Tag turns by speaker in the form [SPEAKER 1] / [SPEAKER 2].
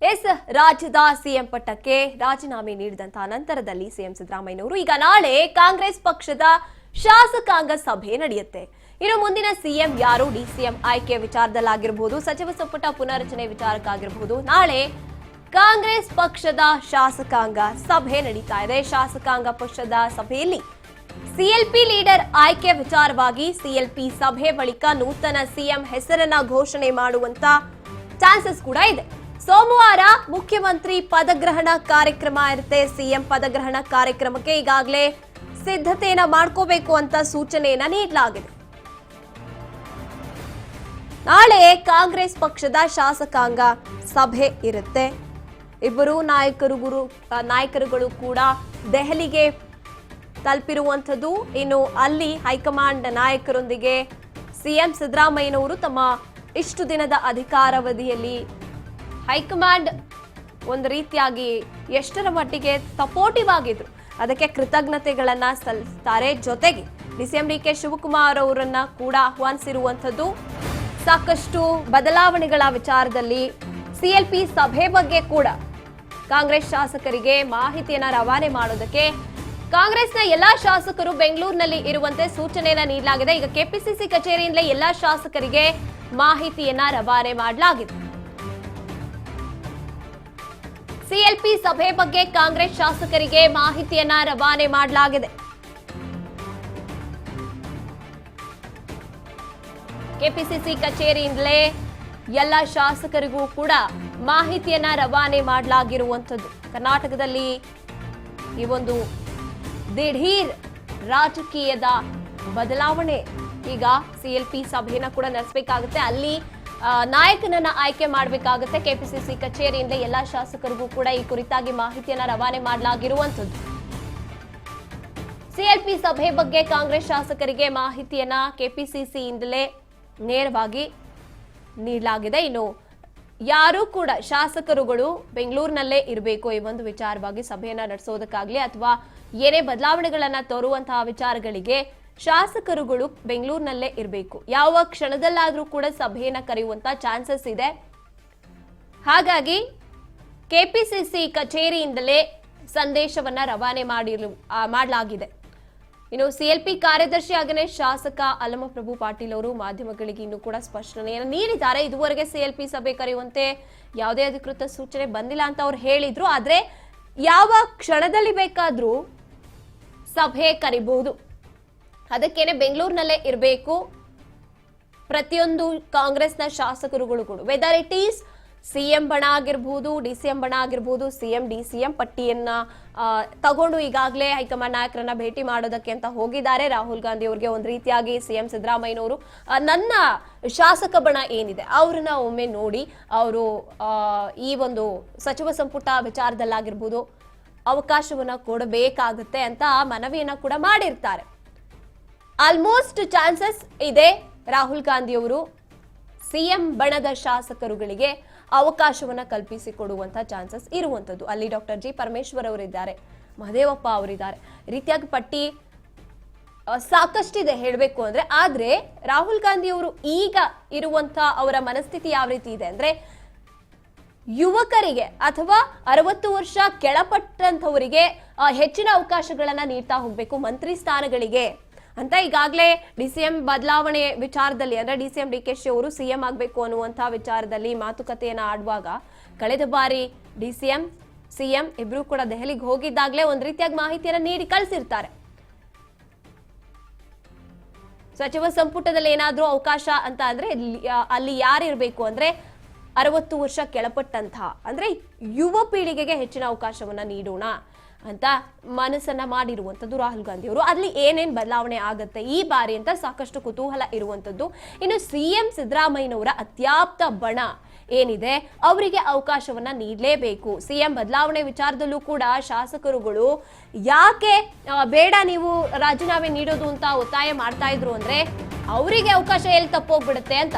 [SPEAKER 1] S ರಾಜ್ಯದ CM ಪಟ್ಟಕ್ಕೆ ರಾಜೀನಾಮೆ ನೀಡಿದಂತಹ ನಂತರದಲ್ಲಿ ಸಿಎಂ ಸಿದ್ದರಾಮಯ್ಯನವರು ಈಗ ನಾಳೆ ಕಾಂಗ್ರೆಸ್ ಪಕ್ಷದ ಶಾಸಕಾಂಗ ಸಭೆ ನಡೆಯುತ್ತೆ. ಇನ್ನು ಮುಂದಿನ ಸಿಎಂ ಯಾರು, ಡಿಸಿಎಂ ಆಯ್ಕೆ ವಿಚಾರದಲ್ಲಾಗಿರಬಹುದು, ಸಚಿವ ಸಂಪುಟ ಪುನರ್ರಚನೆ ವಿಚಾರಕ್ಕಾಗಿರಬಹುದು, ನಾಳೆ ಕಾಂಗ್ರೆಸ್ ಪಕ್ಷದ ಶಾಸಕಾಂಗ ಸಭೆ ನಡೀತಾ ಇದೆ. ಶಾಸಕಾಂಗ ಪಕ್ಷದ ಸಭೆಯಲ್ಲಿ ಸಿಎಲ್ಪಿ ಲೀಡರ್ ಆಯ್ಕೆ ವಿಚಾರವಾಗಿ ಸಿಎಲ್ಪಿ ಸಭೆ ಬಳಿಕ ನೂತನ ಸಿಎಂ ಹೆಸರನ್ನ ಘೋಷಣೆ ಮಾಡುವಂತ ಚಾನ್ಸಸ್ ಕೂಡ ಇದೆ. ಸೋಮವಾರ ಮುಖ್ಯಮಂತ್ರಿ ಪದಗ್ರಹಣ ಕಾರ್ಯಕ್ರಮ ಇರುತ್ತೆ. ಸಿಎಂ ಪದಗ್ರಹಣ ಕಾರ್ಯಕ್ರಮಕ್ಕೆ ಈಗಾಗಲೇ ಸಿದ್ಧತೆಯನ್ನ ಮಾಡ್ಕೋಬೇಕು ಅಂತ ಸೂಚನೆಯನ್ನ ನೀಡಲಾಗಿದೆ. ನಾಳೆ ಕಾಂಗ್ರೆಸ್ ಪಕ್ಷದ ಶಾಸಕಾಂಗ ಸಭೆ ಇರುತ್ತೆ. ಇಬ್ಬರು ನಾಯಕರುಗಳು ಕೂಡ ದೆಹಲಿಗೆ ತಲುಪಿರುವಂಥದ್ದು. ಇನ್ನು ಅಲ್ಲಿ ಹೈಕಮಾಂಡ್ ನಾಯಕರೊಂದಿಗೆ ಸಿಎಂ ಸಿದ್ದರಾಮಯ್ಯನವರು ತಮ್ಮ ಇಷ್ಟು ದಿನದ ಅಧಿಕಾರಾವಧಿಯಲ್ಲಿ ಹೈಕಮಾಂಡ್ ಒಂದು ರೀತಿಯಾಗಿ ಎಷ್ಟರ ಮಟ್ಟಿಗೆ ಸಪೋರ್ಟಿವ್ ಆಗಿದ್ರು ಅದಕ್ಕೆ ಕೃತಜ್ಞತೆಗಳನ್ನ ಸಲ್ಲಿಸ್ತಾರೆ. ಜೊತೆಗೆ ಡಿಸಿಎಂ ಡಿಕೆ ಶಿವಕುಮಾರ್ ಅವರನ್ನ ಕೂಡ ಆಹ್ವಾನಿಸಿರುವಂಥದ್ದು. ಸಾಕಷ್ಟು ಬದಲಾವಣೆಗಳ ವಿಚಾರದಲ್ಲಿ ಸಿಎಲ್ಪಿ ಸಭೆ ಬಗ್ಗೆ ಕೂಡ ಕಾಂಗ್ರೆಸ್ ಶಾಸಕರಿಗೆ ಮಾಹಿತಿಯನ್ನ ರವಾನೆ ಮಾಡೋದಕ್ಕೆ ಕಾಂಗ್ರೆಸ್ನ ಎಲ್ಲಾ ಶಾಸಕರು ಬೆಂಗಳೂರಿನಲ್ಲಿ ಇರುವಂತೆ ಸೂಚನೆಯನ್ನ ನೀಡಲಾಗಿದೆ. ಈಗ ಕೆಪಿಸಿಸಿ ಕಚೇರಿಯಿಂದಲೇ ಎಲ್ಲಾ ಶಾಸಕರಿಗೆ ಮಾಹಿತಿಯನ್ನ ರವಾನೆ ಮಾಡಲಾಗಿದೆ. ಸಿಎಲ್ಪಿ ಸಭೆ ಬಗ್ಗೆ ಕಾಂಗ್ರೆಸ್ ಶಾಸಕರಿಗೆ ಮಾಹಿತಿಯನ್ನ ರವಾನೆ ಮಾಡಲಾಗಿದೆ. ಕೆಪಿಸಿಸಿ ಕಚೇರಿಯಿಂದಲೇ ಎಲ್ಲ ಶಾಸಕರಿಗೂ ಕೂಡ ಮಾಹಿತಿಯನ್ನ ರವಾನೆ ಮಾಡಲಾಗಿರುವಂಥದ್ದು. ಕರ್ನಾಟಕದಲ್ಲಿ ಈ ಒಂದು ದಿಢೀರ್ ರಾಜಕೀಯದ ಬದಲಾವಣೆ. ಈಗ ಸಿಎಲ್ಪಿ ಸಭೆಯನ್ನ ಕೂಡ ನಡೆಸಬೇಕಾಗುತ್ತೆ. ಅಲ್ಲಿ ನಾಯಕನನ್ನ ಆಯ್ಕೆ ಮಾಡಬೇಕಾಗುತ್ತೆ. ಕೆಪಿಸಿಸಿ ಕಚೇರಿಯಿಂದ ಎಲ್ಲಾ ಶಾಸಕರಿಗೂ ಕೂಡ ಈ ಕುರಿತಾಗಿ ಮಾಹಿತಿಯನ್ನ ರವಾನೆ ಮಾಡಲಾಗಿರುವಂಥದ್ದು. ಸಿಎಲ್ಪಿ ಸಭೆ ಬಗ್ಗೆ ಕಾಂಗ್ರೆಸ್ ಶಾಸಕರಿಗೆ ಮಾಹಿತಿಯನ್ನ ಕೆಪಿಸಿಸಿಯಿಂದಲೇ ನೇರವಾಗಿ ನೀಡಲಾಗಿದೆ. ಇನ್ನು ಯಾರು ಕೂಡ ಶಾಸಕರುಗಳು ಬೆಂಗಳೂರಿನಲ್ಲೇ ಇರಬೇಕು ಈ ಒಂದು ವಿಚಾರವಾಗಿ ಸಭೆಯನ್ನ ನಡೆಸೋದಕ್ಕಾಗ್ಲಿ ಅಥವಾ ಏನೇ ಬದಲಾವಣೆಗಳನ್ನ ತರುವಂತಹ ವಿಚಾರಗಳಿಗೆ ಶಾಸಕರುಗಳು ಬೆಂಗಳೂರಿನಲ್ಲೇ ಇರಬೇಕು. ಯಾವ ಕ್ಷಣದಲ್ಲಾದ್ರೂ ಕೂಡ ಸಭೆಯನ್ನ ಕರೆಯುವಂತ ಚಾನ್ಸಸ್ ಇದೆ. ಹಾಗಾಗಿ ಕೆಪಿಸಿಸಿ ಕಚೇರಿಯಿಂದಲೇ ಸಂದೇಶವನ್ನ ರವಾನೆ ಮಾಡಲಾಗಿದೆ. ಇನ್ನು ಸಿಎಲ್ಪಿ ಕಾರ್ಯದರ್ಶಿ ಆಗನೇ ಶಾಸಕ ಅಲ್ಲಮಪ್ರಭು ಪಾಟೀಲ್ ಅವರು ಮಾಧ್ಯಮಗಳಿಗೆ ಇನ್ನೂ ಕೂಡ ಸ್ಪಷ್ಟನೆಯನ್ನು ನೀಡಿದ್ದಾರೆ. ಇದುವರೆಗೆ ಸಿಎಲ್ಪಿ ಸಭೆ ಕರೆಯುವಂತೆ ಯಾವುದೇ ಅಧಿಕೃತ ಸೂಚನೆ ಬಂದಿಲ್ಲ ಅಂತ ಅವ್ರು ಹೇಳಿದ್ರು. ಆದ್ರೆ ಯಾವ ಕ್ಷಣದಲ್ಲಿ ಬೇಕಾದ್ರೂ ಸಭೆ ಕರಿಬಹುದು. ಅದಕ್ಕೇನೆ ಬೆಂಗಳೂರಿನಲ್ಲೇ ಇರಬೇಕು ಪ್ರತಿಯೊಂದು ಕಾಂಗ್ರೆಸ್ನ ಶಾಸಕರುಗಳು ಕೂಡ. ವೆದರ್ ಇಟ್ ಈಸ್ ಸಿಎಂ ಬಣ ಆಗಿರ್ಬೋದು, ಡಿಸಿಎಂ ಬಣ ಆಗಿರ್ಬೋದು, ಸಿಎಂ ಡಿಸಿಎಂ ಪಟ್ಟಿಯನ್ನ ತಗೊಂಡು ಈಗಾಗಲೇ ಹೈಕಮಾಂಡ್ ನಾಯಕರನ್ನ ಭೇಟಿ ಮಾಡೋದಕ್ಕೆ ಅಂತ ಹೋಗಿದ್ದಾರೆ. ರಾಹುಲ್ ಗಾಂಧಿ ಅವರಿಗೆ ಒಂದು ರೀತಿಯಾಗಿ ಸಿಎಂ ಸಿದ್ದರಾಮಯ್ಯನವರು ನನ್ನ ಶಾಸಕ ಬಣ ಏನಿದೆ ಅವ್ರನ್ನ ಒಮ್ಮೆ ನೋಡಿ ಅವರು ಈ ಒಂದು ಸಚಿವ ಸಂಪುಟ ವಿಚಾರದಲ್ಲಾಗಿರ್ಬೋದು ಅವಕಾಶವನ್ನ ಕೊಡಬೇಕಾಗುತ್ತೆ ಅಂತ ಮನವಿಯನ್ನ ಕೂಡ ಮಾಡಿರ್ತಾರೆ. ಆಲ್ಮೋಸ್ಟ್ ಚಾನ್ಸಸ್ ಇದೆ ರಾಹುಲ್ ಗಾಂಧಿ ಅವರು ಸಿಎಂ ಬಣದ ಶಾಸಕರುಗಳಿಗೆ ಅವಕಾಶವನ್ನ ಕಲ್ಪಿಸಿಕೊಡುವಂತ ಚಾನ್ಸಸ್ ಇರುವಂತದ್ದು. ಅಲ್ಲಿ ಡಾಕ್ಟರ್ ಜಿ ಪರಮೇಶ್ವರ್ ಅವರಿದ್ದಾರೆ, ಮಹದೇವಪ್ಪ ಅವರಿದ್ದಾರೆ. ಈ ರೀತಿಯಾಗಿ ಪಟ್ಟಿ ಸಾಕಷ್ಟಿದೆ ಹೇಳಬೇಕು ಅಂದ್ರೆ. ಆದ್ರೆ ರಾಹುಲ್ ಗಾಂಧಿ ಅವರು ಈಗ ಇರುವಂತ ಅವರ ಮನಸ್ಥಿತಿ ಯಾವ ರೀತಿ ಇದೆ ಅಂದ್ರೆ ಯುವಕರಿಗೆ ಅಥವಾ 60 ವರ್ಷ ಕೆಳಪಟ್ಟಂತವರಿಗೆ ಹೆಚ್ಚಿನ ಅವಕಾಶಗಳನ್ನ ನೀಡ್ತಾ ಹೋಗ್ಬೇಕು ಮಂತ್ರಿ ಸ್ಥಾನಗಳಿಗೆ ಅಂತ ಈಗಾಗಲೇ ಡಿಸಿಎಂ ಬದಲಾವಣೆ ವಿಚಾರದಲ್ಲಿ ಅಂದ್ರೆ ಡಿಸಿಎಂ ಡಿಕೆಶಿ ಅವರು ಸಿಎಂ ಆಗಬೇಕು ಅನ್ನುವಂತಹ ವಿಚಾರದಲ್ಲಿ ಮಾತುಕತೆಯನ್ನ ಆಡುವಾಗ ಕಳೆದ ಬಾರಿ ಡಿಸಿಎಂ ಸಿಎಂ ಇಬ್ರು ಕೂಡ ದೆಹಲಿಗೆ ಹೋಗಿದ್ದಾಗಲೇ ಒಂದ್ ರೀತಿಯಾಗಿ ಮಾಹಿತಿಯನ್ನ ನೀಡಿ ಕಳಿಸಿರ್ತಾರೆ. ಸಚಿವ ಸಂಪುಟದಲ್ಲಿ ಏನಾದ್ರೂ ಅವಕಾಶ ಅಂತ ಅಂದ್ರೆ ಅಲ್ಲಿ ಯಾರಿರ್ಬೇಕು ಅಂದ್ರೆ 60 ವರ್ಷ ಕೆಳಪಟ್ಟಂತಹ ಅಂದ್ರೆ ಯುವ ಪೀಳಿಗೆಗೆ ಹೆಚ್ಚಿನ ಅವಕಾಶವನ್ನ ನೀಡೋಣ ಅಂತ ಮನಸ್ಸನ್ನ ಮಾಡಿರುವಂತದ್ದು ರಾಹುಲ್ ಗಾಂಧಿ ಅವರು. ಅಲ್ಲಿ ಏನೇನ್ ಬದಲಾವಣೆ ಆಗತ್ತೆ ಈ ಬಾರಿ ಅಂತ ಸಾಕಷ್ಟು ಕುತೂಹಲ ಇರುವಂತದ್ದು. ಇನ್ನು ಸಿಎಂ ಸಿದ್ದರಾಮಯ್ಯನವರ ಅತ್ಯಾಪ್ತ ಬಣ ಏನಿದೆ ಅವರಿಗೆ ಅವಕಾಶವನ್ನ ನೀಡಲೇಬೇಕು. ಸಿಎಂ ಬದಲಾವಣೆ ವಿಚಾರದಲ್ಲೂ ಕೂಡ ಶಾಸಕರುಗಳು ಯಾಕೆ ಬೇಡ ನೀವು ರಾಜೀನಾಮೆ ನೀಡೋದು ಅಂತ ಒತ್ತಾಯ ಮಾಡ್ತಾ ಇದ್ರು ಅಂದ್ರೆ ಅವರಿಗೆ ಅವಕಾಶ ಎಲ್ಲಿ ತಪ್ಪೋಗ್ಬಿಡುತ್ತೆ ಅಂತ.